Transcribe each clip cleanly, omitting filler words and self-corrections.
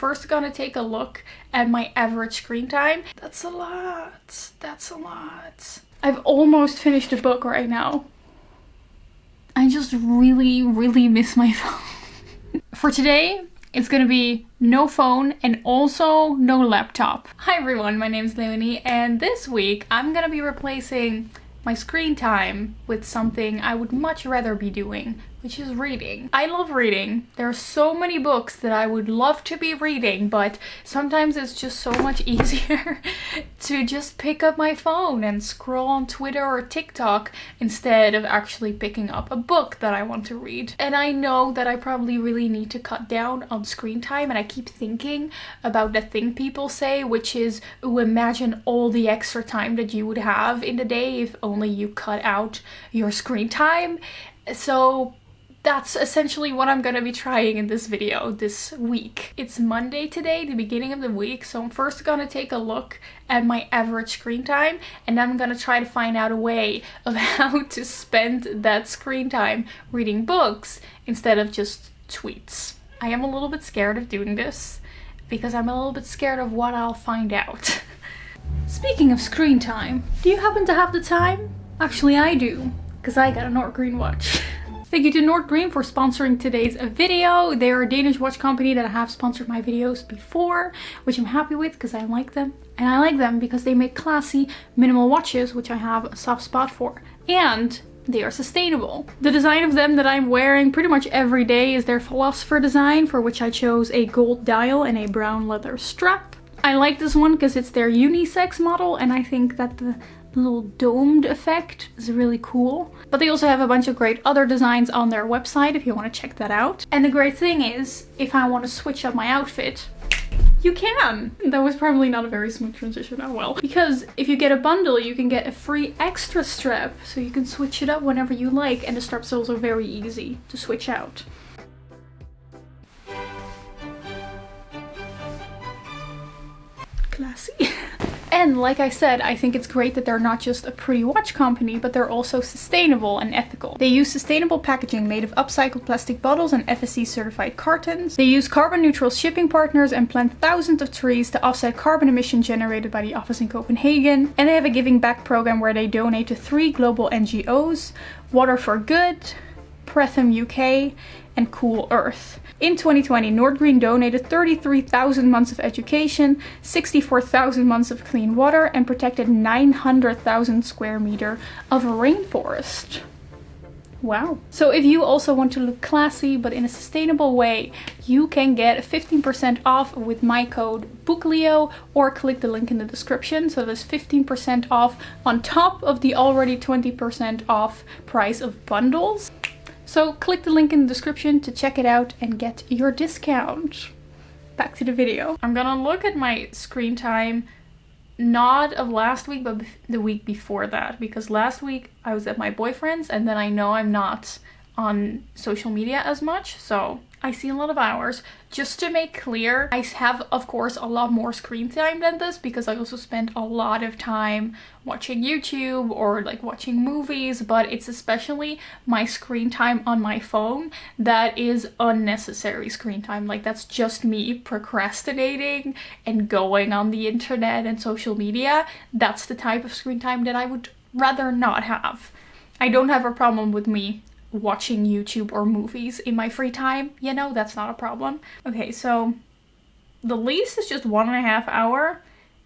first gonna take a look at my average screen time. That's a lot. That's a lot. I've almost finished a book right now. I just really, really miss my phone. For today, it's gonna be no phone and also no laptop. Hi everyone, my name is Leonie, and this week I'm gonna be replacing my screen time with something I would much rather be doing, which is reading. I love reading. There are so many books that I would love to be reading, but sometimes it's just so much easier to just pick up my phone and scroll on Twitter or TikTok instead of actually picking up a book that I want to read. And I know that I probably really need to cut down on screen time, and I keep thinking about the thing people say, which is, ooh, imagine all the extra time that you would have in the day if only you cut out your screen time. So that's essentially what I'm gonna be trying in this video this week. It's Monday today, the beginning of the week, so I'm first gonna take a look at my average screen time, and then I'm gonna try to find out a way of how to spend that screen time reading books instead of just tweets. I am a little bit scared of doing this because I'm a little bit scared of what I'll find out. Speaking of screen time, do you happen to have the time? Actually, I do, because I got a Nordgreen watch. Thank you to Nordgreen for sponsoring today's video. They are a Danish watch company that have sponsored my videos before, which I'm happy with because I like them. And I like them because they make classy, minimal watches, which I have a soft spot for. And they are sustainable. The design of them that I'm wearing pretty much every day is their Philosopher design, for which I chose a gold dial and a brown leather strap. I like this one because it's their unisex model, and I think that the little domed effect is really cool. But they also have a bunch of great other designs on their website if you want to check that out. And the great thing is, if I want to switch up my outfit, you can. That was probably not a very smooth transition, oh well. Because if you get a bundle, you can get a free extra strap, so you can switch it up whenever you like, and the strap's also very easy to switch out. Classy. And like I said, I think it's great that they're not just a pretty watch company, but they're also sustainable and ethical. They use sustainable packaging made of upcycled plastic bottles and FSC certified cartons. They use carbon neutral shipping partners and plant thousands of trees to offset carbon emissions generated by the office in Copenhagen. And they have a giving back program where they donate to 3 global NGOs, Water for Good, Pretham UK, and Cool Earth. In 2020, Nordgreen donated 33,000 months of education, 64,000 months of clean water, and protected 900,000 square meters of rainforest. Wow. So if you also want to look classy but in a sustainable way, you can get 15% off with my code BOOKLEO, or click the link in the description. So there's 15% off on top of the already 20% off price of bundles. So click the link in the description to check it out and get your discount. Back to the video. I'm gonna look at my screen time, not of last week, but the week before that. Because last week I was at my boyfriend's, and then I know I'm not on social media as much, so I see a lot of hours. Just to make clear, I have, of course, a lot more screen time than this because I also spend a lot of time watching YouTube or like watching movies, but it's especially my screen time on my phone that is unnecessary screen time. Like, that's just me procrastinating and going on the internet and social media. That's the type of screen time that I would rather not have. I don't have a problem with me watching YouTube or movies in my free time, you know, that's not a problem. Okay, so the least is just 1.5 hours,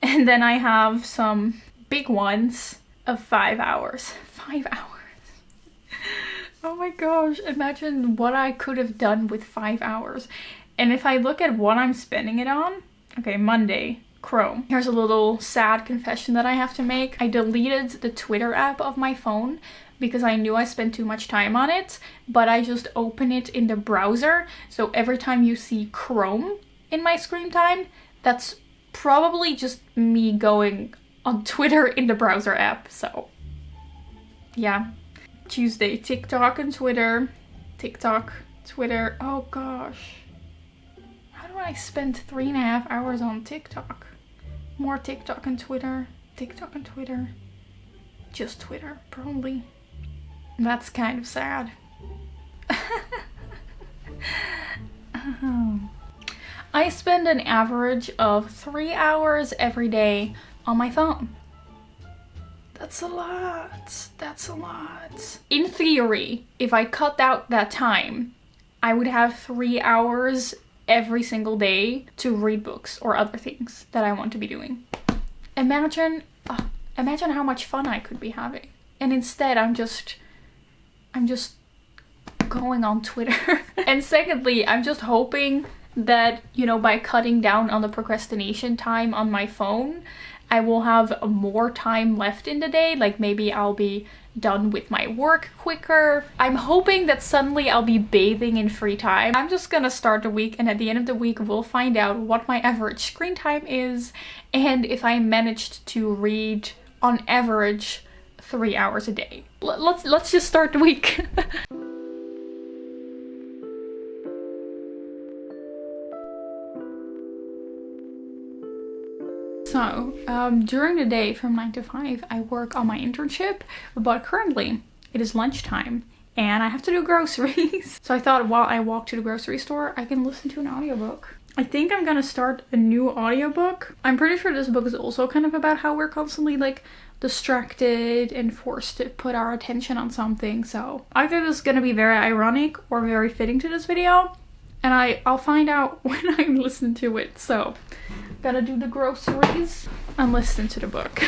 and then I have some big ones of 5 hours. 5 hours. Oh my gosh, imagine what I could have done with 5 hours. And if I look at what I'm spending it on, okay, Monday, Chrome. Here's a little sad confession that I have to make. I deleted the Twitter app of my phone because I knew I spent too much time on it, but I just open it in the browser. So every time you see Chrome in my screen time, that's probably just me going on Twitter in the browser app. So yeah. Tuesday, TikTok and Twitter. TikTok, Twitter. Oh gosh. How do I spend 3.5 hours on TikTok? More TikTok and Twitter. TikTok and Twitter. Just Twitter, probably. That's kind of sad. I spend an average of 3 hours every day on my phone. That's a lot. That's a lot. In theory, if I cut out that time, I would have 3 hours every single day to read books or other things that I want to be doing. Imagine how much fun I could be having. And instead, I'm just going on Twitter. And secondly, I'm just hoping that, you know, by cutting down on the procrastination time on my phone, I will have more time left in the day. Like maybe I'll be done with my work quicker. I'm hoping that suddenly I'll be bathing in free time. I'm just gonna start the week, and at the end of the week we'll find out what my average screen time is and if I managed to read on average 3 hours a day. Let's just start the week. So, during the day from 9 to 5, I work on my internship, but currently it is lunchtime and I have to do groceries. So I thought while I walk to the grocery store, I can listen to an audiobook. I think I'm gonna start a new audiobook. I'm pretty sure this book is also kind of about how we're constantly like distracted and forced to put our attention on something. So either this is gonna be very ironic or very fitting to this video, and I'll find out when I listen to it. So gotta do the groceries and listen to the book.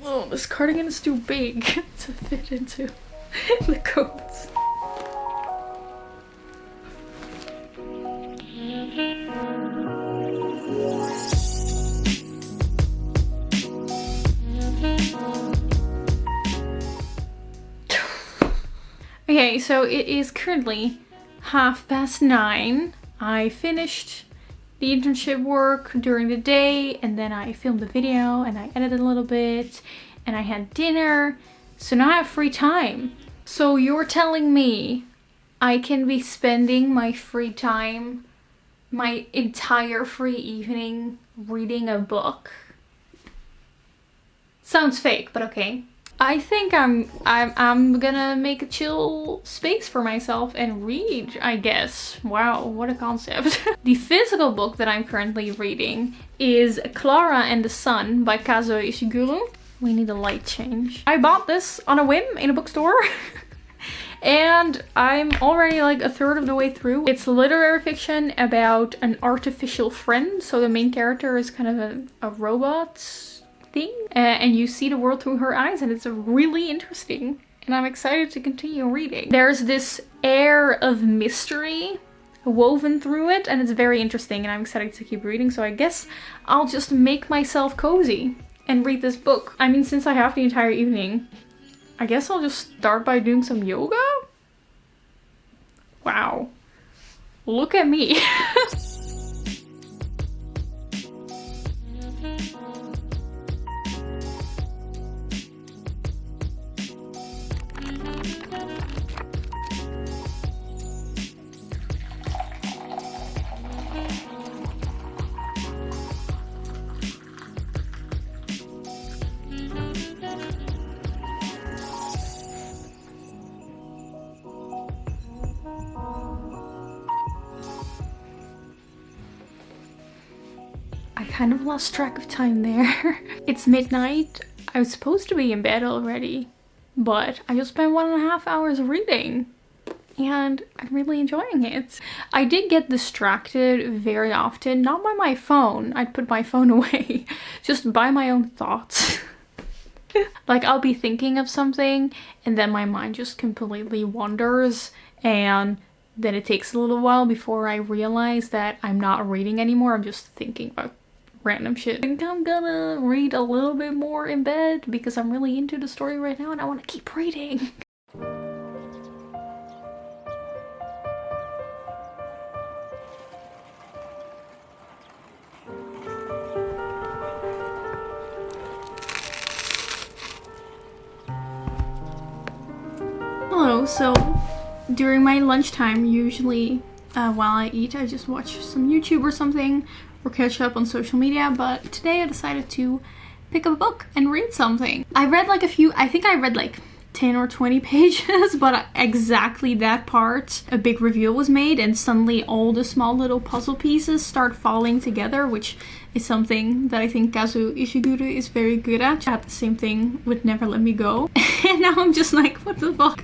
Oh, this cardigan is too big to fit into the coats. Okay, so it is currently 9:30. I finished the internship work during the day, and then I filmed the video and I edited a little bit and I had dinner. So now I have free time. So you're telling me I can be spending my free time, my entire free evening, reading a book? Sounds fake, but okay. I think I'm gonna make a chill space for myself and read, I guess. Wow, what a concept. The physical book that I'm currently reading is Clara and the Sun by Kazuo Ishiguro. We need a light change. I bought this on a whim in a bookstore. And I'm already like a third of the way through. It's literary fiction about an artificial friend. So the main character is kind of a robot thing, and you see the world through her eyes, and it's really interesting, and I'm excited to continue reading. There's this air of mystery woven through it, and it's very interesting, and I'm excited to keep reading. So I guess I'll just make myself cozy and read this book. I mean, since I have the entire evening, I guess I'll just start by doing some yoga. Wow, look at me. I kind of lost track of time there. It's midnight. I was supposed to be in bed already, but I just spent 1.5 hours reading and I'm really enjoying it. I did get distracted very often, not by my phone. I'd put my phone away, just by my own thoughts. Like I'll be thinking of something and then my mind just completely wanders, and then it takes a little while before I realize that I'm not reading anymore. I'm just thinking about random shit. I think I'm gonna read a little bit more in bed because I'm really into the story right now and I want to keep reading. Hello, so during my lunchtime, usually while I eat, I just watch some YouTube or something or catch up on social media, but today I decided to pick up a book and read something. I read like I think I read like 10 or 20 pages, but exactly that part, a big reveal was made and suddenly all the small little puzzle pieces start falling together, which is something that I think Kazuo Ishiguro is very good at. I had the same thing with Never Let Me Go. And now I'm just like, what the fuck?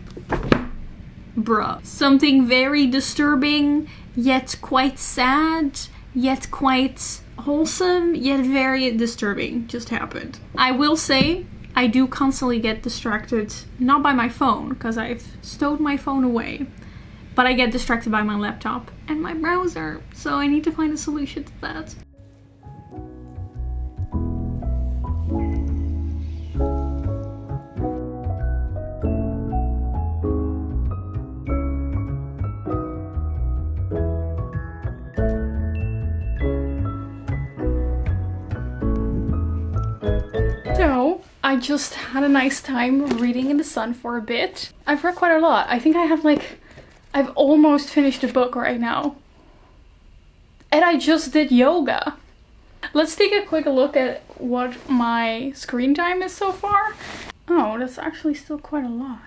Bruh. Something very disturbing, yet quite sad, yet quite wholesome, yet very disturbing just happened. I will say, I do constantly get distracted, not by my phone, because I've stowed my phone away, but I get distracted by my laptop and my browser, so I need to find a solution to that. So, I just had a nice time reading in the sun for a bit. I've read quite a lot. I think I've almost finished a book right now. And I just did yoga. Let's take a quick look at what my screen time is so far. Oh, that's actually still quite a lot.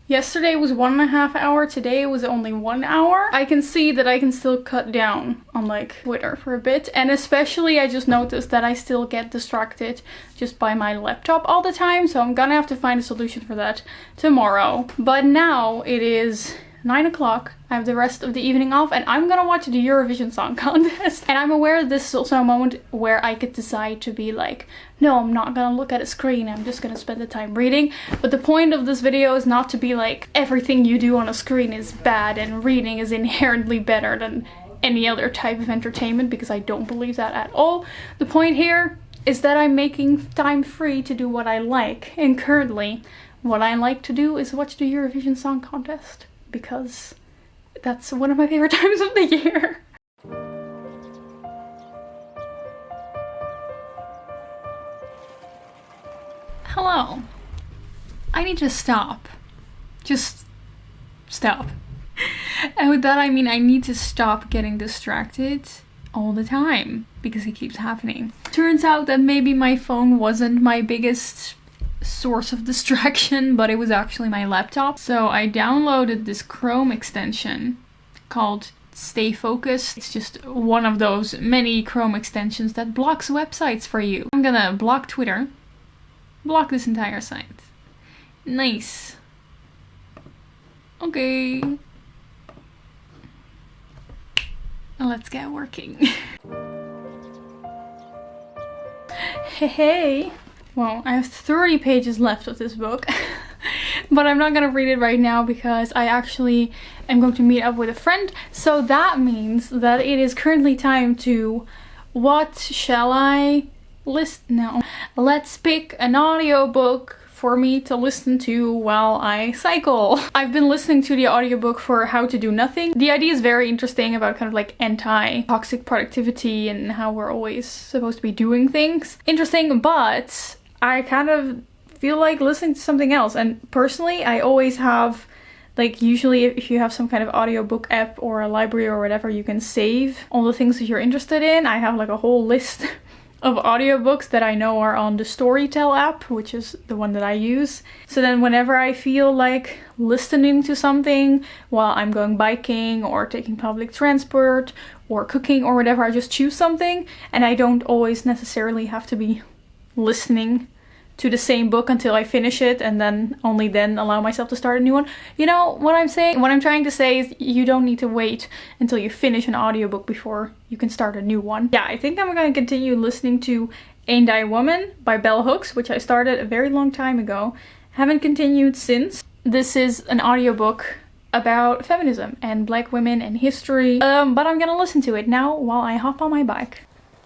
Yesterday was 1.5 hours, today was only 1 hour. I can see that I can still cut down on like Twitter for a bit. And especially I just noticed that I still get distracted just by my laptop all the time. So I'm gonna have to find a solution for that tomorrow. But now it is 9 o'clock. I have the rest of the evening off and I'm gonna watch the Eurovision Song Contest. And I'm aware this is also a moment where I could decide to be like, no, I'm not gonna look at a screen, I'm just gonna spend the time reading. But the point of this video is not to be like, everything you do on a screen is bad and reading is inherently better than any other type of entertainment, because I don't believe that at all. The point here is that I'm making time free to do what I like. And currently, what I like to do is watch the Eurovision Song Contest, because that's one of my favorite times of the year. Hello. I need to stop. Just stop. And with that I mean I need to stop getting distracted all the time, because it keeps happening. Turns out that maybe my phone wasn't my biggest source of distraction, but it was actually my laptop. So I downloaded this Chrome extension called Stay Focused. It's just one of those many Chrome extensions that blocks websites for you. I'm gonna block Twitter, block this entire site. Nice. Okay. Let's get working. Hey. Well, I have 30 pages left of this book, but I'm not gonna read it right now because I actually am going to meet up with a friend. So that means that it is currently time to, what shall I list? No. Let's pick an audiobook for me to listen to while I cycle. I've been listening to the audiobook for How to Do Nothing. The idea is very interesting about kind of like anti-toxic productivity and how we're always supposed to be doing things. Interesting, but I kind of feel like listening to something else. And personally, I always have, like, usually if you have some kind of audiobook app or a library or whatever, you can save all the things that you're interested in. I have like a whole list of audiobooks that I know are on the Storytel app, which is the one that I use. So then whenever I feel like listening to something while I'm going biking or taking public transport or cooking or whatever, I just choose something, and I don't always necessarily have to be listening to the same book until I finish it and then only then allow myself to start a new one. You know what I'm saying? What I'm trying to say is you don't need to wait until you finish an audiobook before you can start a new one. Yeah, I think I'm going to continue listening to Ain't I Woman by Bell Hooks, which I started a very long time ago. Haven't continued since. This is an audiobook about feminism and black women and history, but I'm gonna listen to it now while I hop on my bike.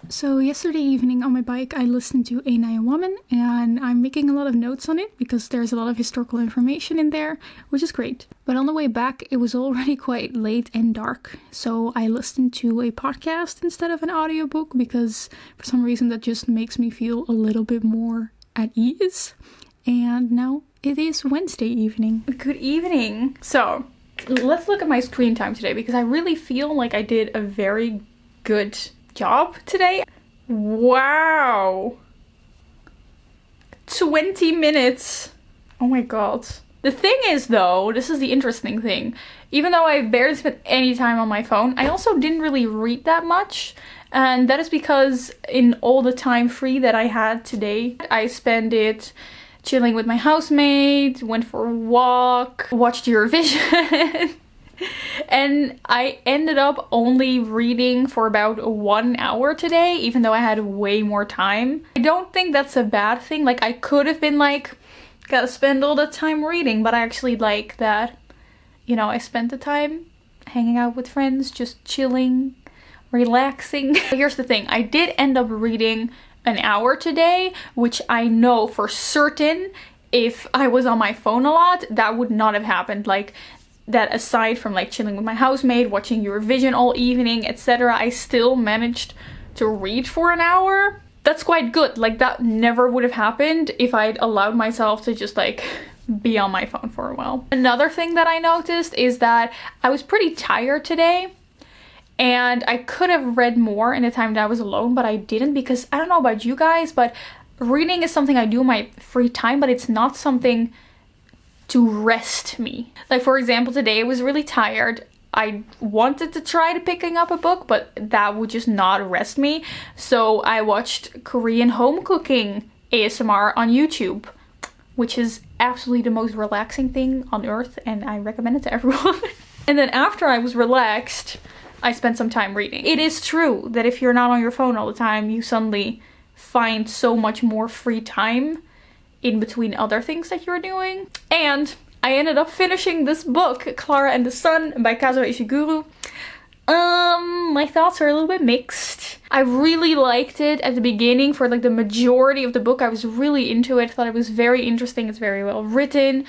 So yesterday evening on my bike I listened to Ain't I a Woman, and I'm making a lot of notes on it because there's a lot of historical information in there, which is great. But on the way back it was already quite late and dark, so I listened to a podcast instead of an audiobook because for some reason that just makes me feel a little bit more at ease. And now it is Wednesday evening. Good evening! So let's look at my screen time today because I really feel like I did a very good job today. Wow! 20 minutes Oh my god. The thing is though, this is the interesting thing. Even though I barely spent any time on my phone, I also didn't really read that much. And that is because in all the time free that I had today, I spent it chilling with my housemate, went for a walk, watched Eurovision. And I ended up only reading for about 1 hour today, even though I had way more time. I don't think that's a bad thing. Like, I could have been like, gotta spend all the time reading, but I actually like that, you know, I spent the time hanging out with friends, just chilling, relaxing. Here's the thing, I did end up reading an hour today, which I know for certain if I was on my phone a lot, that would not have happened. Like, that aside from like chilling with my housemate, watching Eurovision all evening, etc., I still managed to read for an hour. That's quite good. Like, that never would have happened if I'd allowed myself to just like be on my phone for a while. Another thing that I noticed is that I was pretty tired today, and I could have read more in the time that I was alone, but I didn't, because I don't know about you guys, but reading is something I do in my free time, but it's not something to rest me. Like, for example, today I was really tired. I wanted to try to picking up a book, but that would just not rest me. So I watched Korean home cooking ASMR on YouTube, which is absolutely the most relaxing thing on earth, and I recommend it to everyone. And then after I was relaxed, I spent some time reading. It is true that if you're not on your phone all the time, you suddenly find so much more free time in between other things that you're doing. And I ended up finishing this book, Clara and the Sun by Kazuo Ishiguro. My thoughts are a little bit mixed. I really liked it at the beginning. For like the majority of the book, I was really into it. Thought it was very interesting. It's very well written.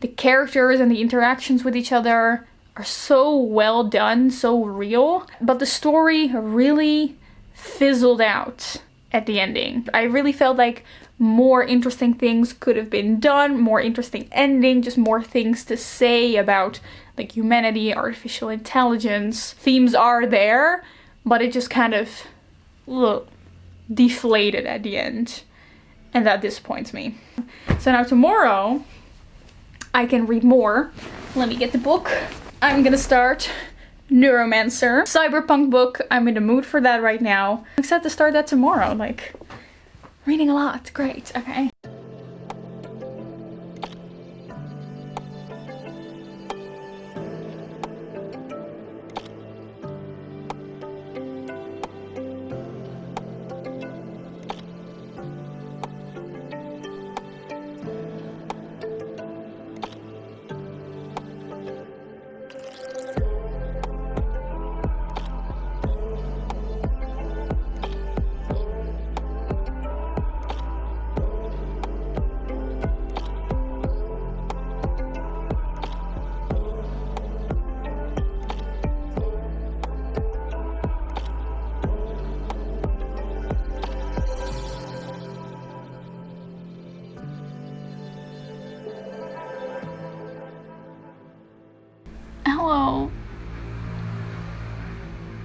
The characters and the interactions with each other are so well done, so real. But the story really fizzled out at the ending. I really felt like more interesting things could have been done, more interesting ending, just more things to say about like humanity, artificial intelligence. Themes are there, but it just kind of deflated at the end, and that disappoints me. So now tomorrow I can read more. Let me get the book. I'm gonna start Neuromancer, cyberpunk book. I'm in the mood for that right now. I'm excited to start that tomorrow. Like, reading a lot. Great. Okay. Hello.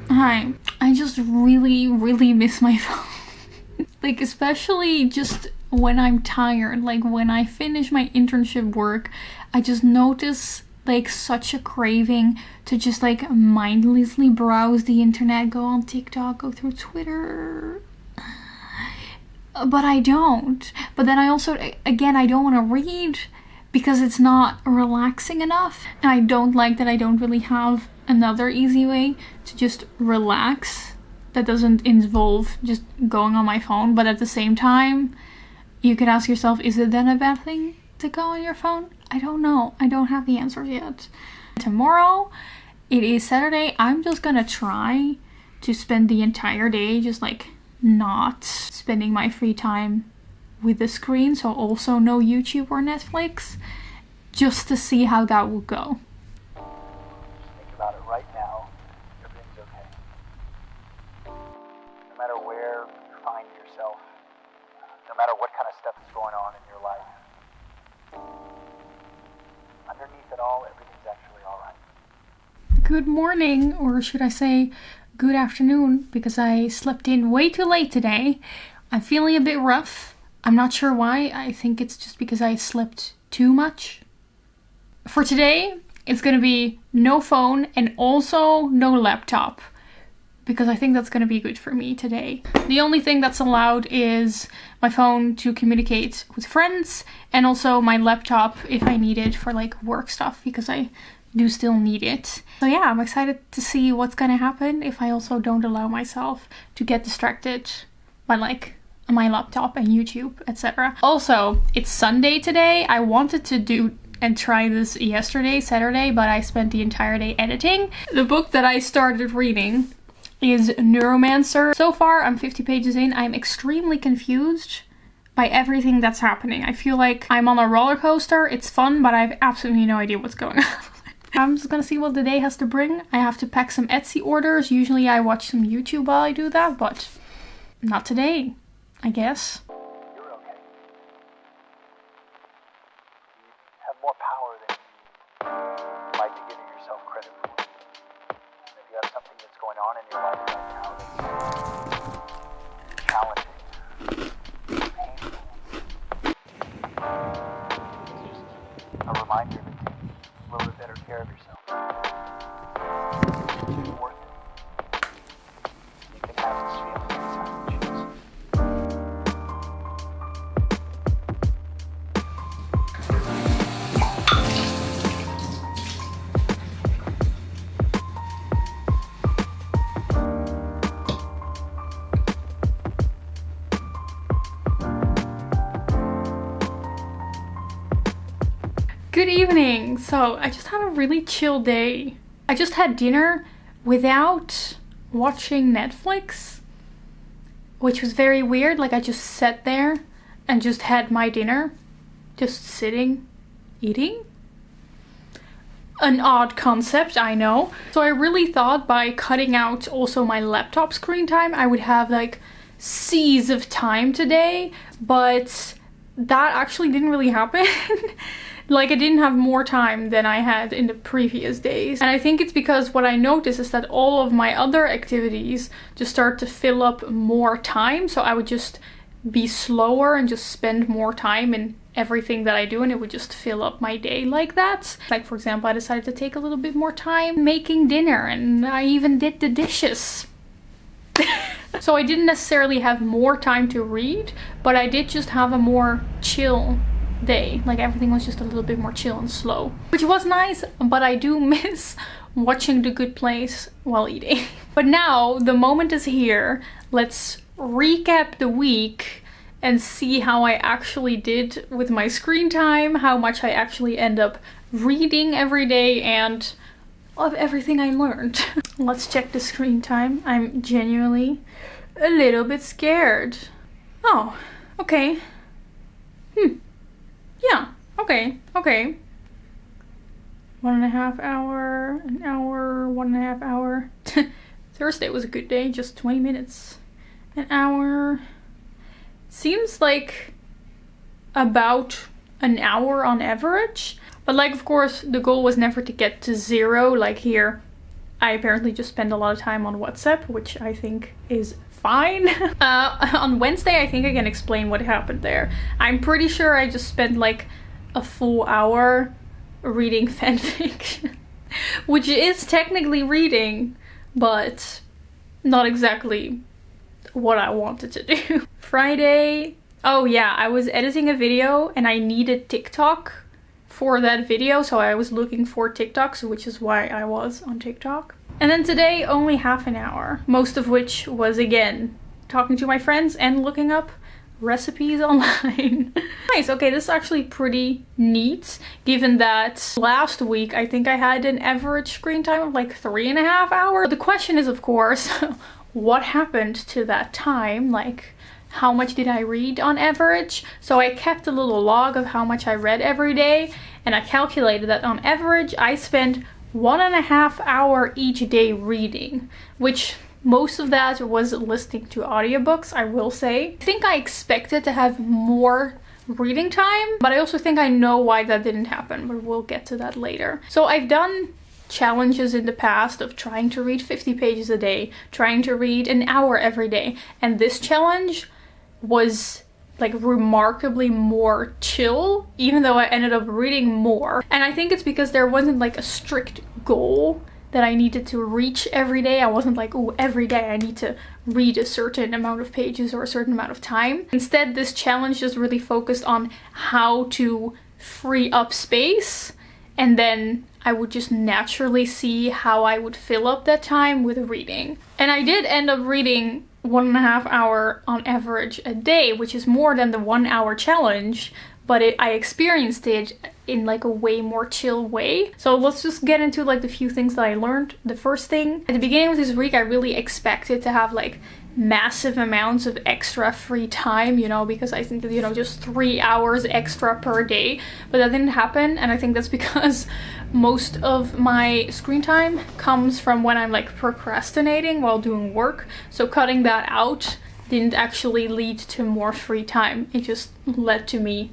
Hi. I just really miss my phone. Like, especially just when I'm tired. Like, when I finish my internship work, I just notice like such a craving to just like mindlessly browse the internet, go on TikTok, go through Twitter. But I don't. But then I also, again, I don't want to read because it's not relaxing enough. And I don't like that I don't really have another easy way to just relax that doesn't involve just going on my phone. But at the same time, you could ask yourself, is it then a bad thing to go on your phone? I don't know. I don't have the answers yet. Tomorrow, it is Saturday. I'm just gonna try to spend the entire day just like not spending my free time with the screen, so also no YouTube or Netflix, just to see how that will go. Think about it right now. Everything's okay. No matter where you find yourself, no matter what kind of stuff is going on in your life, underneath it all, everything's actually alright. Good morning, or should I say good afternoon, because I slept in way too late today. I'm feeling a bit rough. I'm not sure why. I think it's just because I slept too much. For today, it's gonna be no phone and also no laptop, because I think that's gonna be good for me today. The only thing that's allowed is my phone to communicate with friends, and also my laptop if I need it for like work stuff, because I do still need it. So yeah, I'm excited to see what's gonna happen if I also don't allow myself to get distracted by like my laptop and YouTube, etc. Also, it's Sunday today. I wanted to do and try this yesterday, Saturday, but I spent the entire day editing. The book that I started reading is Neuromancer. So far, I'm 50 pages in. I'm extremely confused by everything that's happening. I feel like I'm on a roller coaster. It's fun, but I have absolutely no idea what's going on. I'm just gonna see what the day has to bring. I have to pack some Etsy orders. Usually I watch some YouTube while I do that, but not today, I guess. You're okay. You have more power than you might be giving yourself credit for. If you have something that's going on in your life right now that's challenging, painful, it's just a reminder to take a little bit better care of yourself. It's worth it. You can have this feeling anytime you choose. Good evening! So I just had a really chill day. I just had dinner without watching Netflix, which was very weird. Like I just sat there and just had my dinner, just sitting, eating. An odd concept, I know. So I really thought by cutting out also my laptop screen time, I would have like seas of time today, but that actually didn't really happen. Like I didn't have more time than I had in the previous days. And I think it's because what I noticed is that all of my other activities just start to fill up more time. So I would just be slower and just spend more time in everything that I do, and it would just fill up my day like that. Like for example, I decided to take a little bit more time making dinner, and I even did the dishes. So I didn't necessarily have more time to read, but I did just have a more chill day. Like everything was just a little bit more chill and slow, which was nice, but I do miss watching The Good Place while eating. But now the moment is here. Let's recap the week and see how I actually did with my screen time, how much I actually end up reading every day, and of everything I learned. Let's check the screen time. I'm genuinely a little bit scared. Oh, okay. Yeah, okay. 1.5 hour, an hour, 1.5 hour. Thursday was a good day, just 20 minutes. An hour. Seems like about an hour on average. But like, of course, the goal was never to get to 0. Like here, I apparently just spend a lot of time on WhatsApp, which I think is fine. On Wednesday, I think I can explain what happened there. I'm pretty sure I just spent like a full hour reading fanfic, which is technically reading, but not exactly what I wanted to do. Friday, oh yeah, I was editing a video and I needed TikTok for that video, so I was looking for TikToks, which is why I was on TikTok. And then today, only half an hour, most of which was again talking to my friends and looking up recipes online. Nice, okay, this is actually pretty neat, given that last week I think I had an average screen time of like 3.5 hours. The question is, of course, what happened to that time? Like, how much did I read on average? So I kept a little log of how much I read every day, and I calculated that on average I spent 1.5 hours each day reading, which most of that was listening to audiobooks, I will say. I think I expected to have more reading time, but I also think I know why that didn't happen, but we'll get to that later. So I've done challenges in the past of trying to read 50 pages a day, trying to read an hour every day, and this challenge was like remarkably more chill, even though I ended up reading more. And I think it's because there wasn't like a strict goal that I needed to reach every day. I wasn't like, oh, every day I need to read a certain amount of pages or a certain amount of time. Instead, this challenge just really focused on how to free up space, and then I would just naturally see how I would fill up that time with reading. And I did end up reading 1.5 hours on average a day, which is more than the 1 hour challenge, but I experienced it in like a way more chill way. So let's just get into like the few things that I learned. The first thing, at the beginning of this week, I really expected to have like massive amounts of extra free time, you know, because I think that, you know, just 3 hours extra per day, but that didn't happen. And I think that's because most of my screen time comes from when I'm like procrastinating while doing work. So cutting that out didn't actually lead to more free time. It just led to me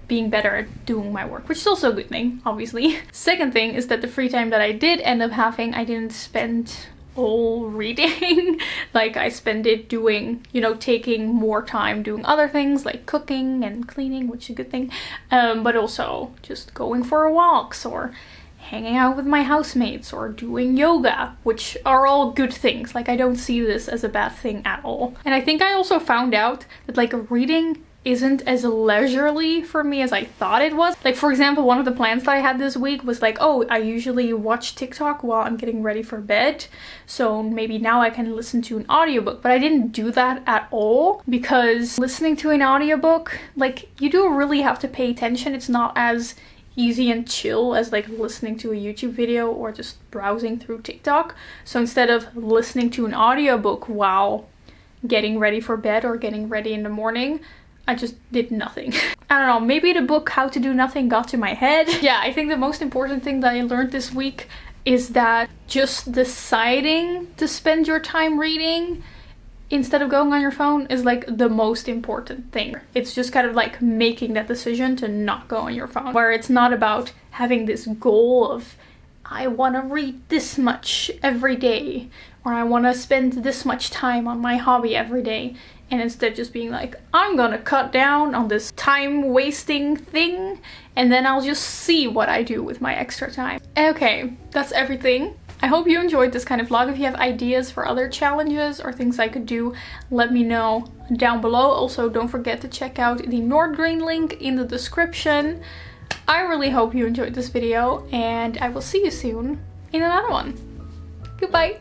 being better at doing my work, which is also a good thing, obviously. Second thing is that the free time that I did end up having, I didn't spend all reading. Like I spent it doing, you know, taking more time doing other things like cooking and cleaning, which is a good thing, but also just going for walks or hanging out with my housemates or doing yoga, which are all good things. Like I don't see this as a bad thing at all. And I think I also found out that like reading isn't as leisurely for me as I thought it was. Like for example, one of the plans that I had this week was like, oh, I usually watch TikTok while I'm getting ready for bed, so maybe now I can listen to an audiobook. But I didn't do that at all, because listening to an audiobook, like you do really have to pay attention. It's not as easy and chill as like listening to a YouTube video or just browsing through TikTok. So instead of listening to an audiobook while getting ready for bed or getting ready in the morning, I just did nothing. I don't know, maybe the book How to Do Nothing got to my head. Yeah, I think the most important thing that I learned this week is that just deciding to spend your time reading instead of going on your phone is like the most important thing. It's just kind of like making that decision to not go on your phone, where it's not about having this goal of I want to read this much every day, or I want to spend this much time on my hobby every day. And instead just being like, I'm gonna cut down on this time wasting thing, and then I'll just see what I do with my extra time. Okay, that's everything. I hope you enjoyed this kind of vlog. If you have ideas for other challenges or things I could do, let me know down below. Also, don't forget to check out the Nordgreen link in the description. I really hope you enjoyed this video, and I will see you soon in another one. Goodbye!